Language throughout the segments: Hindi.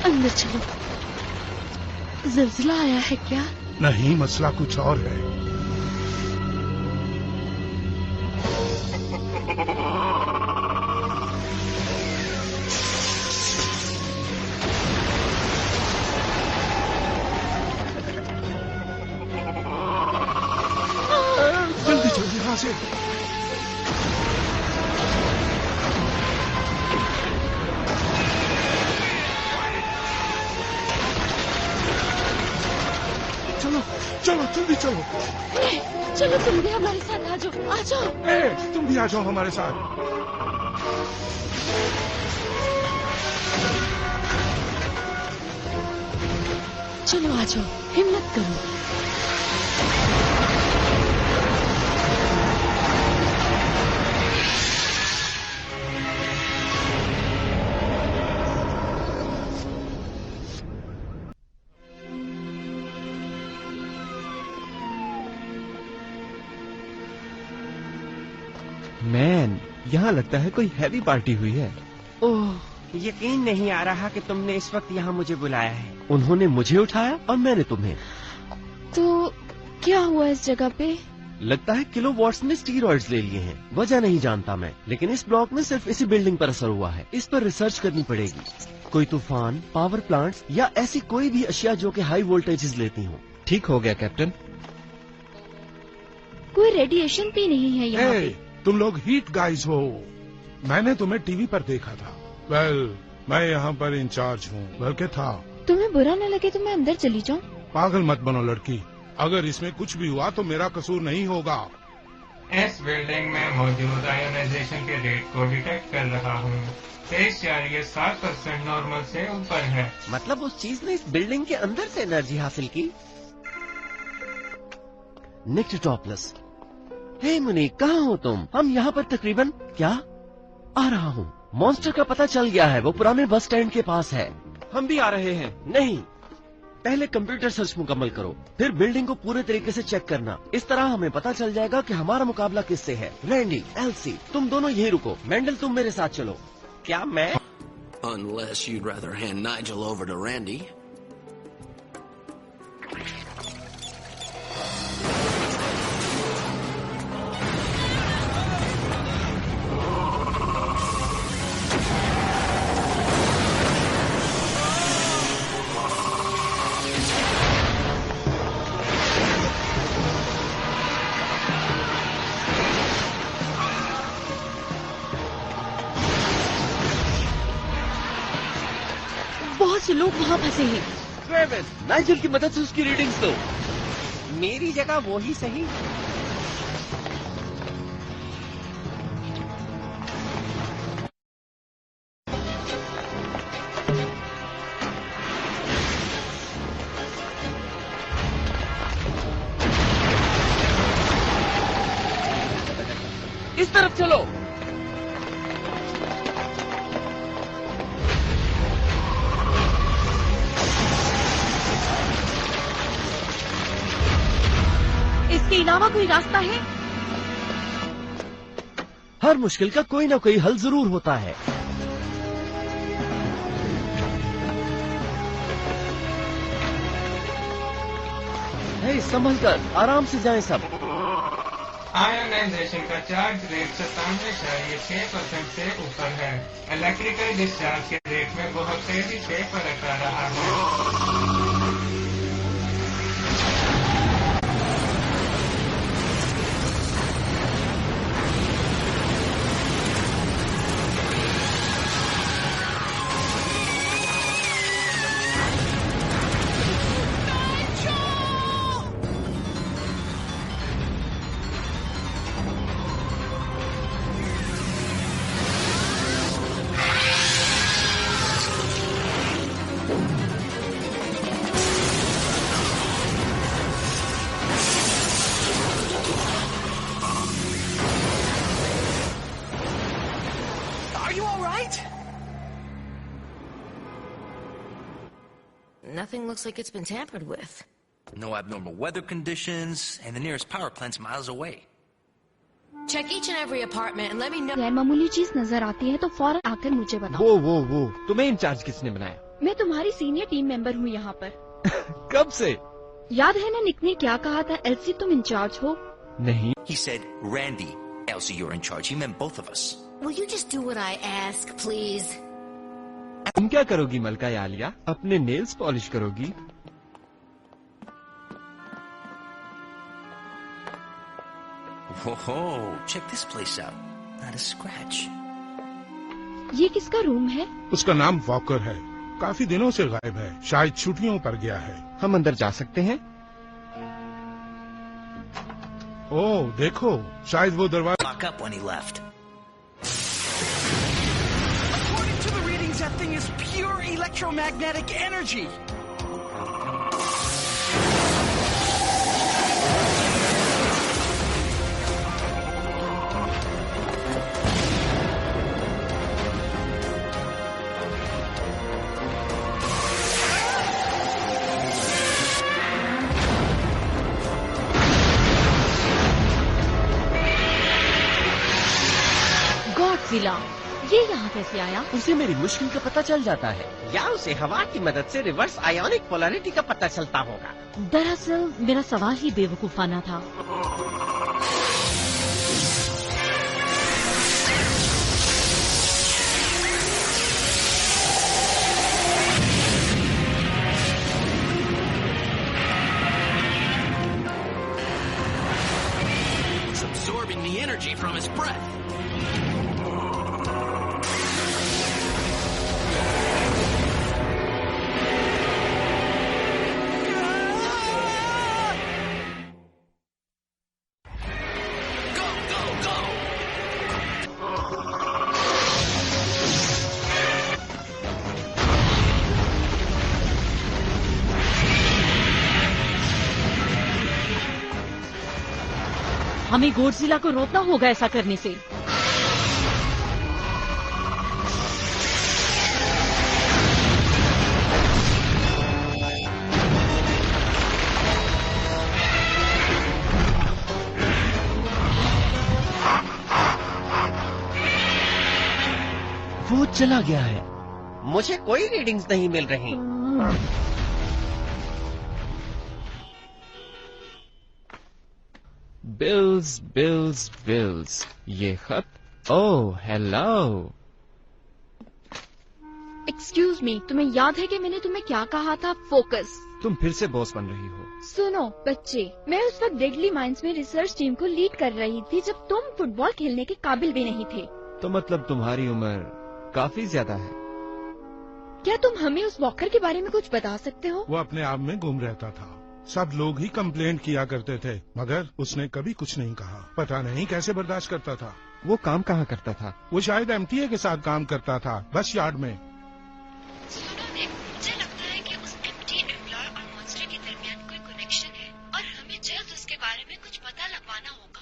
अंदर चलो। ज़िलज़िला आया है क्या? नहीं, मसला कुछ और है। जल्दी जल्दी यहाँ से। चलो चलो जल्दी चलो। चलो तुम भी हमारे साथ आ जाओ, आ जाओ। तुम भी आ जाओ हमारे साथ। चलो आ जाओ, हिम्मत करो। मैन, यहाँ लगता है कोई हैवी पार्टी हुई है। ओह, यकीन नहीं आ रहा कि तुमने इस वक्त यहाँ मुझे बुलाया है। उन्होंने मुझे उठाया और मैंने तुम्हें। तो क्या हुआ इस जगह पे? लगता है किलोवॉट्स ने स्टीरॉइड्स ले लिए हैं। वजह नहीं जानता मैं, लेकिन इस ब्लॉक में सिर्फ इसी बिल्डिंग पर असर हुआ है। इस पर रिसर्च करनी पड़ेगी। कोई तूफान, पावर प्लांट्स या ऐसी कोई भी अशिया जो कि हाई वोल्टेजेस लेती हो। ठीक हो गया कैप्टन। कोई रेडिएशन भी नहीं है यहाँ पे। तुम लोग हीट गाइज हो। मैंने तुम्हें टीवी पर देखा था। वेल, मैं यहाँ पर इंचार्ज हूँ, बल्कि था। तुम्हें बुरा न लगे तो मैं अंदर चली जाऊँ? पागल मत बनो लड़की। अगर इसमें कुछ भी हुआ तो मेरा कसूर नहीं होगा। इस बिल्डिंग में मौजूद आयोनाइजेशन के रेट को डिटेक्ट कर रहा हूँ। 23.7% नॉर्मल से ऊपर है। मतलब उस चीज ने इस बिल्डिंग के अंदर से एनर्जी हासिल की। निक्टोप्लस। हे मुनीक, कहाँ हो तुम? हम यहाँ पर तकरीबन क्या आ रहा हूँ। मॉन्स्टर का पता चल गया है, वो पुराने बस स्टैंड के पास है। हम भी आ रहे हैं। नहीं, पहले कंप्यूटर सर्च मुकम्मल करो, फिर बिल्डिंग को पूरे तरीके से चेक करना। इस तरह हमें पता चल जाएगा कि हमारा मुकाबला किससे है। रैंडी, एल्सी, तुम दोनों यहीं रुको। मेंडल, तुम मेरे साथ चलो। क्या मैं? Unless you'd rather hand Nigel over to Randy. बहुत से लोग वहाँ फंसे हैं। ट्रेविस, नाइजल की मदद से उसकी रीडिंग्स दो। मेरी जगह वो ही सही। इस तरफ चलो। इसके अलावा कोई रास्ता है? हर मुश्किल का कोई ना कोई हल जरूर होता है। हे, संभल कर, आराम से जाएं सब। आयोनाइजेशन का चार्ज रेट 97.6% से ऊपर है। इलेक्ट्रिकल डिस्चार्ज के रेट में बहुत तेजी से फर्क आ रहा है। Nothing looks like it's been tampered with. No abnormal weather conditions, and the nearest power plant's miles away. Check each and every apartment and let me know. गैर मामूली चीज नजर आती है तो फौरन आकर मुझे बताओ। वो तुम्हें इंचार्ज किसने बनाया? मैं तुम्हारी सीनियर टीम मेंबर हूँ यहाँ पर। कब से? याद है ना निक ने क्या कहा था? एल्सी तुम इंचार्ज हो। नहीं। He said, Randy, Elsie, you're in charge. He meant both of us. Will you just do what I ask, please? तुम क्या करोगी मलका आलिया? अपने नेल्स पॉलिश करोगी? Whoa, check this place out. Not a scratch. ये किसका रूम है? उसका नाम वॉकर है। काफी दिनों से गायब है, शायद छुट्टियों पर गया है। हम अंदर जा सकते हैं? ओह देखो, शायद वो दरवाजा। Lock up when he left. According to the readings, that thing is pure electromagnetic energy. Godzilla, ये यहाँ कैसे आया? उसे मेरी मुश्किल का पता चल जाता है। या उसे हवा की मदद से रिवर्स आयोनिक पोलैरिटी का पता चलता होगा। दरअसल मेरा सवाल ही बेवकूफाना था। He's absorbing the energy from his breath. हमें गॉडजिला को रोकना होगा ऐसा करने से। वो चला गया है। मुझे कोई रीडिंग्स नहीं मिल रही। बिल्स बिल्स बिल्स, ये खत। Oh hello. एक्सक्यूज मी, तुम्हें याद है कि मैंने तुम्हें क्या कहा था? फोकस। तुम फिर से बॉस बन रही हो। सुनो बच्चे, मैं उस वक्त डेडली माइंड्स में रिसर्च टीम को लीड कर रही थी जब तुम फुटबॉल खेलने के काबिल भी नहीं थे। तो मतलब तुम्हारी उम्र काफी ज्यादा है। क्या तुम हमें उस वॉकर के बारे में कुछ बता सकते हो? वो अपने आप में गुम रहता था। सब लोग ही कंप्लेंट किया करते थे, मगर उसने कभी कुछ नहीं कहा। पता नहीं कैसे बर्दाश्त करता था। वो काम कहाँ करता था? वो शायद एमटीए के साथ काम करता था, बस यार्ड में। मुझे लगता है कि उस एमटी एम्प्लॉय और मॉन्स्टर के दरमियान कोई कनेक्शन है और हमें जल्द उसके बारे में कुछ पता लगवाना होगा।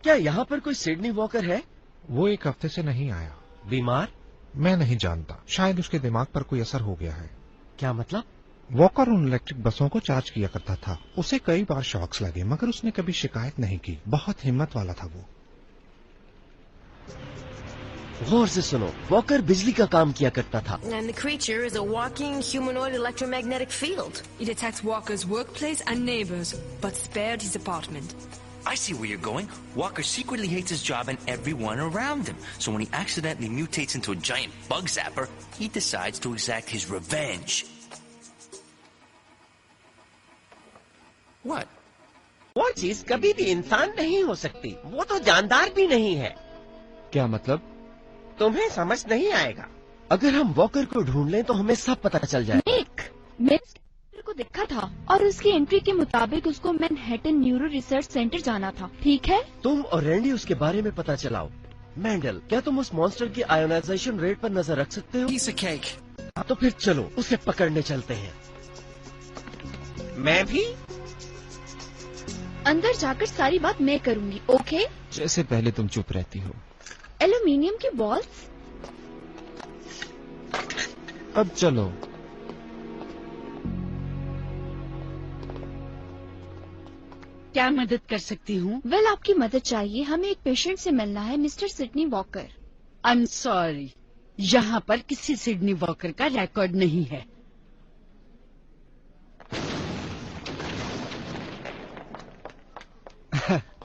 क्या यहाँ पर कोई सिडनी वॉकर है? वो एक हफ्ते से नहीं आया। बीमार? मैं नहीं जानता, शायद उसके दिमाग पर कोई असर हो गया है। क्या मतलब? वॉकर उन इलेक्ट्रिक बसों को चार्ज किया करता था। उसे कई बार शॉक्स लगे, मगर उसने कभी शिकायत नहीं की। बहुत हिम्मत वाला था वो। गौर से सुनो, वॉकर बिजली का काम किया करता था। And the creature is a walking humanoid electromagnetic field. It attacks Walker's workplace and neighbors, but spared his apartment. I see where you're going. Walker secretly hates his job and everyone around him. So when he accidentally mutates into a giant bug zapper, he decides to exact his revenge. What? वो चीज कभी भी इंसान नहीं हो सकती। वो तो जानदार भी नहीं है। क्या मतलब? तुम्हें समझ नहीं आएगा। अगर हम वॉकर को ढूंढ लें तो हमें सब पता चल जाए। निक, मैं को देखा था और उसकी एंट्री के मुताबिक उसको मैनहट्टन न्यूरो रिसर्च सेंटर जाना था। ठीक है, तुम और रैंडी उसके बारे में पता चलाओ। मैंडल, क्या तुम उस मॉन्स्टर की आयोनाइजेशन रेट पर नजर रख सकते हो? Piece of cake. तो फिर चलो उसे पकड़ने चलते हैं। मैं भी अंदर जाकर सारी बात मैं करूंगी। ओके? जैसे पहले तुम चुप रहती हो। एल्यूमिनियम की बॉल्स। अब चलो। क्या मदद कर सकती हूँ? वेल, आपकी मदद चाहिए। हमें एक पेशेंट से मिलना है, mister Sydney walker. I am sorry, यहाँ पर किसी सिडनी वॉकर का रिकॉर्ड नहीं है।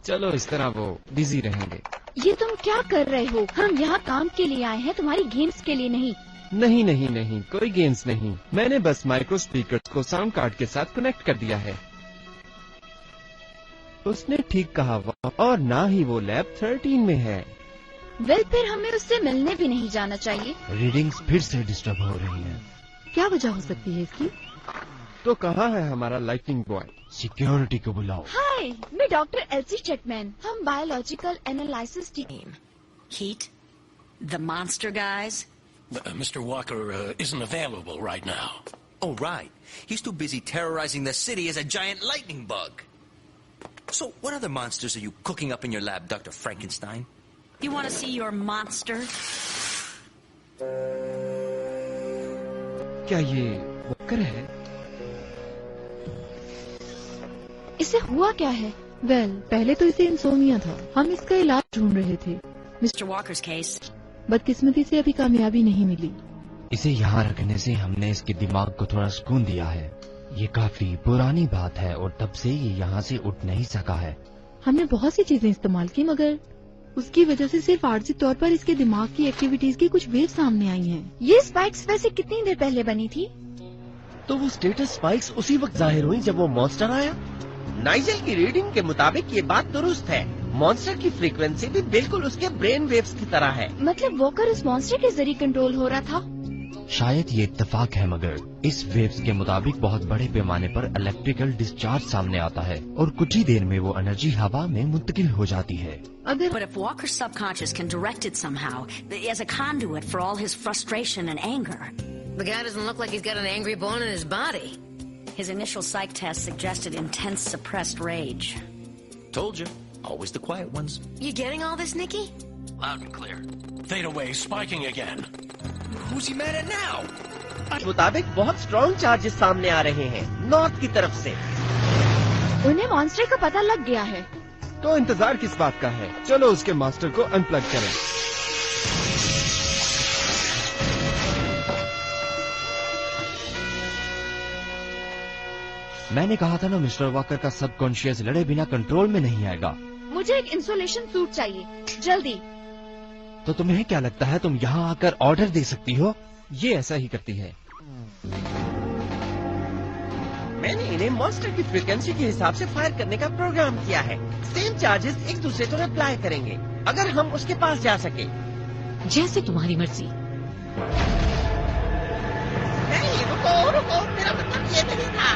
चलो इस तरह वो बिजी रहेंगे। ये तुम क्या कर रहे हो? हम यहाँ काम के लिए आए हैं, तुम्हारी गेम्स के लिए नहीं। नहीं नहीं नहीं, कोई गेम्स नहीं। मैंने बस माइक्रो स्पीकर्स को साउंड कार्ड के साथ कनेक्ट कर दिया है। उसने ठीक कहा, और ना ही वो लैब 13 में है। वेल, फिर हमें उससे मिलने भी नहीं जाना चाहिए। रीडिंग्स फिर से डिस्टर्ब हो रही हैं। क्या वजह हो सकती है इसकी? तो कहाँ है हमारा लाइटनिंग बॉय? सिक्योरिटी को बुलाओ। हाय, मैं डॉक्टर एल्सी चेकमैन। हम biological analysis team. Heat? The monster guys? Mr. Walker isn't available right now. Oh, right. He's too busy terrorizing the city as a giant lightning bug. So, what other monsters are you cooking up in your lab, Dr. Frankenstein? You want to see your monster? क्या ये वॉकर है? इसे हुआ क्या है? वेल, पहले तो इसे इंसोमिया था। हम इसका इलाज ढूंढ रहे थे। Mr. Walker's case. बदकिस्मती से अभी कामयाबी नहीं मिली। इसे यहाँ रखने से हमने इसके दिमाग को थोड़ा सुकून दिया है। ये काफी पुरानी बात है और तब से ये यहाँ से उठ नहीं सका है। हमने बहुत सी चीजें इस्तेमाल की, मगर उसकी वजह से सिर्फ आर्जी तौर पर इसके दिमाग की एक्टिविटीज की कुछ वेव सामने आई हैं। ये स्पाइक्स वैसे कितनी देर पहले बनी थी? तो वो स्टेटस स्पाइक्स उसी वक्त जाहिर हुई जब वो मॉन्स्टर आया। नाइजल की रीडिंग के मुताबिक ये बात दुरुस्त है। मॉन्स्टर की फ्रीक्वेंसी भी बिल्कुल उसके ब्रेन वेव्स की तरह है। मतलब वॉकर उस मॉन्स्टर के जरिए कंट्रोल हो रहा था। शायद ये इत्तेफाक है, मगर इस वेव्स के मुताबिक बहुत बड़े पैमाने पर इलेक्ट्रिकल डिस्चार्ज सामने आता है और कुछ ही देर में वो एनर्जी हवा में मुंतकिल हो जाती है। But if Walker's subconscious can direct it somehow, as a conduit for all his frustration and anger. The guy doesn't look like he's got an angry bone in his body. His initial psych test suggested intense suppressed rage. Told you. Always the quiet ones. You getting all this, Nikki? Loud and clear. Fade away, spiking again. Who's he mad at now? मुताबिक बहुत स्ट्रॉन्ग चार्जेस सामने आ रहे हैं नॉर्थ की तरफ से। उन्हें मॉन्स्टर का पता लग गया है। तो इंतजार किस बात का है? चलो उसके मास्टर को अनप्लग करें। मैंने कहा था ना, मिस्टर वॉकर का सबकॉन्शियस लड़े बिना कंट्रोल में नहीं आएगा। मुझे एक इंसुलेशन सूट चाहिए, जल्दी। तो तुम्हें क्या लगता है तुम यहाँ आकर ऑर्डर दे सकती हो? ये ऐसा ही करती है। मैंने इन्हें मॉन्स्टर की फ्रीक्वेंसी के हिसाब से फायर करने का प्रोग्राम किया है। सेम चार्जेस एक दूसरे को रिप्लाई करेंगे अगर हम उसके पास जा सके। जैसे तुम्हारी मर्जी। नहीं, रुको रुको, मेरा मतलब ये नहीं था।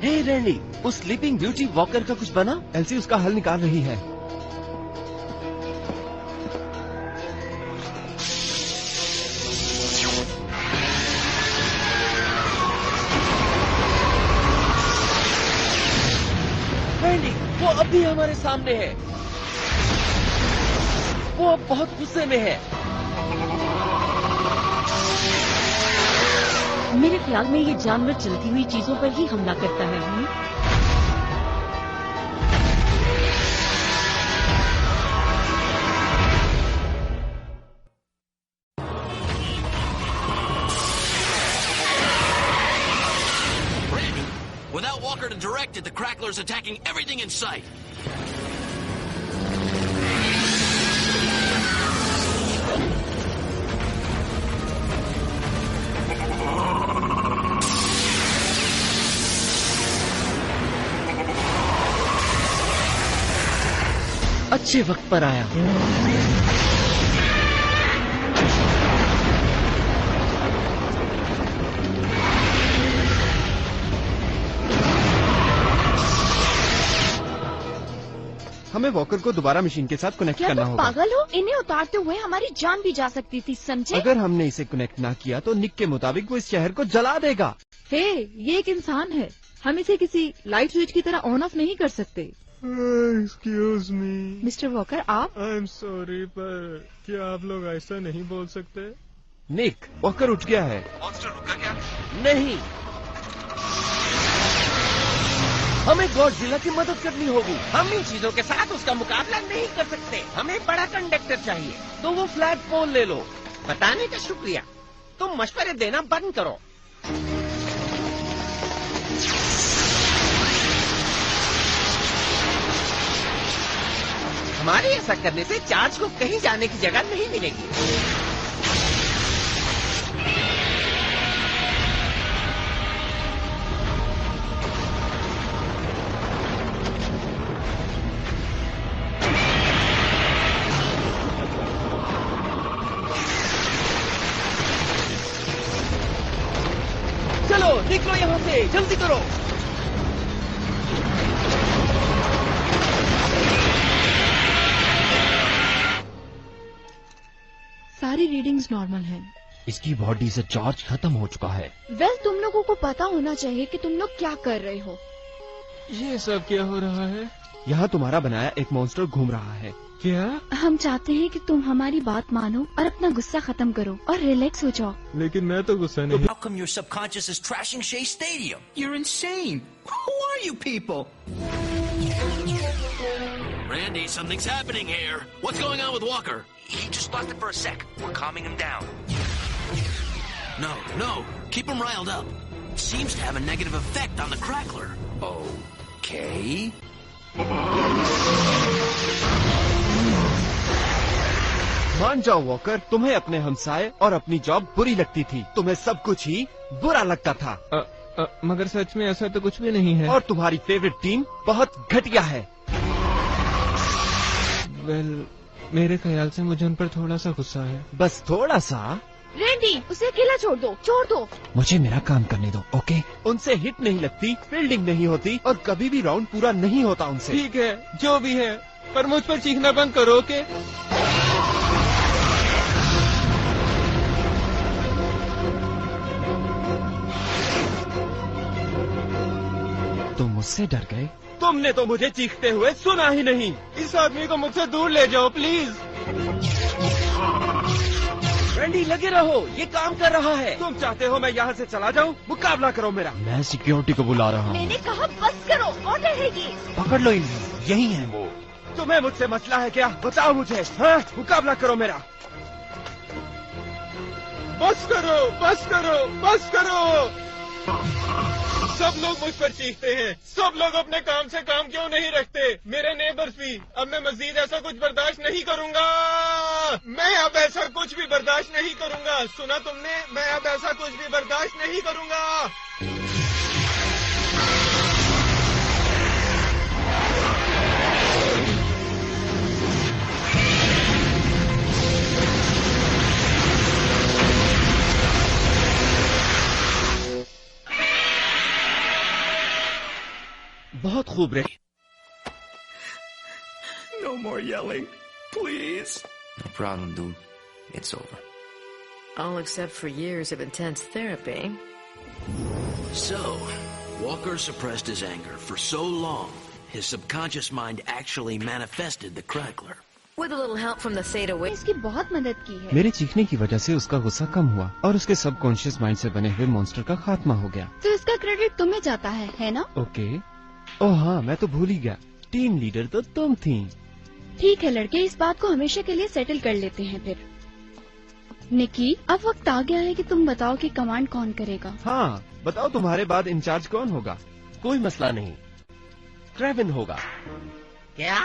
हे रैनी, उस स्लीपिंग ब्यूटी वॉकर का कुछ बना? एल्सी उसका हल निकाल रही है। रैनी, वो अब भी हमारे सामने है। वो अब बहुत गुस्से में है। मेरे ख्याल में ये जानवर चलती हुई चीजों पर ही हमला करता है। Without Walker to direct it, the Crackler's attacking everything in sight. अच्छे वक्त पर आया। हमें वॉकर को दोबारा मशीन के साथ कनेक्ट क्या करना तुम होगा। पागल हो? इन्हें उतारते हुए हमारी जान भी जा सकती थी, समझे? अगर हमने इसे कनेक्ट ना किया तो निक के मुताबिक वो इस शहर को जला देगा। हे, ये एक इंसान है। हम इसे किसी लाइट स्विच की तरह ऑन ऑफ नहीं कर सकते। एक्सक्यूज मी मिस्टर वॉकर, आप? आई एम सॉरी, पर क्या आप लोग ऐसा नहीं बोल सकते? निक, वॉकर उठ गया है। मॉन्स्टर रुका क्या? नहीं। हमें गॉडजिला की मदद करनी होगी। हम इन चीजों के साथ उसका मुकाबला नहीं कर सकते। हमें बड़ा कंडक्टर चाहिए। तो वो फ्लैग फोन ले लो। बताने का शुक्रिया। तुम मशवरे देना बंद करो। हमारे ऐसा करने से चार्ज को कहीं जाने की जगह नहीं मिलेगी। चलो निकलो यहाँ से, जल्दी करो। सारी रीडिंग्स नॉर्मल हैं। इसकी बॉडी से चार्ज खत्म हो चुका है। वेल, तुम लोगों को पता होना चाहिए कि तुम लोग क्या कर रहे हो। ये सब क्या हो रहा है? यहाँ तुम्हारा बनाया एक मॉन्स्टर घूम रहा है। क्या? हम चाहते हैं कि तुम हमारी बात मानो और अपना गुस्सा खत्म करो और रिलैक्स हो जाओ। लेकिन मैं तो गुस्सा नहीं। How come your subconscious is trashing Shea Stadium? You're insane. Who are you people? Randy, something's happening here. What's going on with Walker? He just lost it for a sec. We're calming him down. No. Keep him riled up. Seems to have a negative effect on the Crackler. Okay. मान जाओ वॉकर, तुम्हें अपने हमसाए और अपनी जॉब बुरी लगती थी। तुम्हें सब कुछ ही बुरा लगता था। मगर सच में ऐसा तो कुछ भी नहीं है। और तुम्हारी फेवरेट टीम बहुत घटिया है। वेल, मेरे ख्याल से मुझे उन पर थोड़ा सा गुस्सा है। बस थोड़ा सा। रैंडी, उसे अकेला छोड़ दो। मुझे मेरा काम करने दो, ओके? उनसे हिट नहीं लगती, फील्डिंग नहीं होती और कभी भी राउंड पूरा नहीं होता उनसे। ठीक है, जो भी है, पर मुझ पर चीखना बंद करो, ओके? तुम मुझसे डर गए? तुमने तो मुझे चीखते हुए सुना ही नहीं। इस आदमी को मुझसे दूर ले जाओ प्लीज। रैंडी, लगे रहो, ये काम कर रहा है। तुम चाहते हो मैं यहाँ से चला जाऊँ? मुकाबला करो मेरा। मैं सिक्योरिटी को बुला रहा हूँ। मैंने कहा बस करो, ऑर्डर है ये। पकड़ लो इन्हें, यही है वो। तुम्हें मुझसे मसला है क्या? बताओ मुझे। हाँ, मुकाबला करो मेरा। बस करो। सब लोग मुझ पर चीखते हैं। सब लोग अपने काम से काम क्यों नहीं रखते? मेरे नेबर्स भी। अब मैं मजीद ऐसा कुछ बर्दाश्त नहीं करूंगा। मैं अब ऐसा कुछ भी बर्दाश्त नहीं करूंगा। सुना तुमने? मैं अब ऐसा कुछ भी बर्दाश्त नहीं करूंगा। बहुत खूब रे। No more yelling, please. No problem, dude. It's over. All except for years of intense therapy. So, Walker suppressed his anger for so long, his subconscious mind actually manifested the Crackler. With a little help from the Theta Wave. इसकी बहुत मदद की है। मेरे चीखने की वजह से उसका गुस्सा कम हुआ और उसके सबकॉन्शियस माइंड से बने हुए मॉन्स्टर का खात्मा हो गया। तो इसका क्रेडिट तुम्हें जाता है ना? ओके। ओह हाँ, मैं तो भूल ही गया। टीम लीडर तो तुम थी। ठीक है लड़के, इस बात को हमेशा के लिए सेटल कर लेते हैं फिर। निकी, अब वक्त आ गया है कि तुम बताओ कि कमांड कौन करेगा। हाँ, बताओ तुम्हारे बाद इंचार्ज कौन होगा? कोई मसला नहीं, क्रेविन होगा। क्या?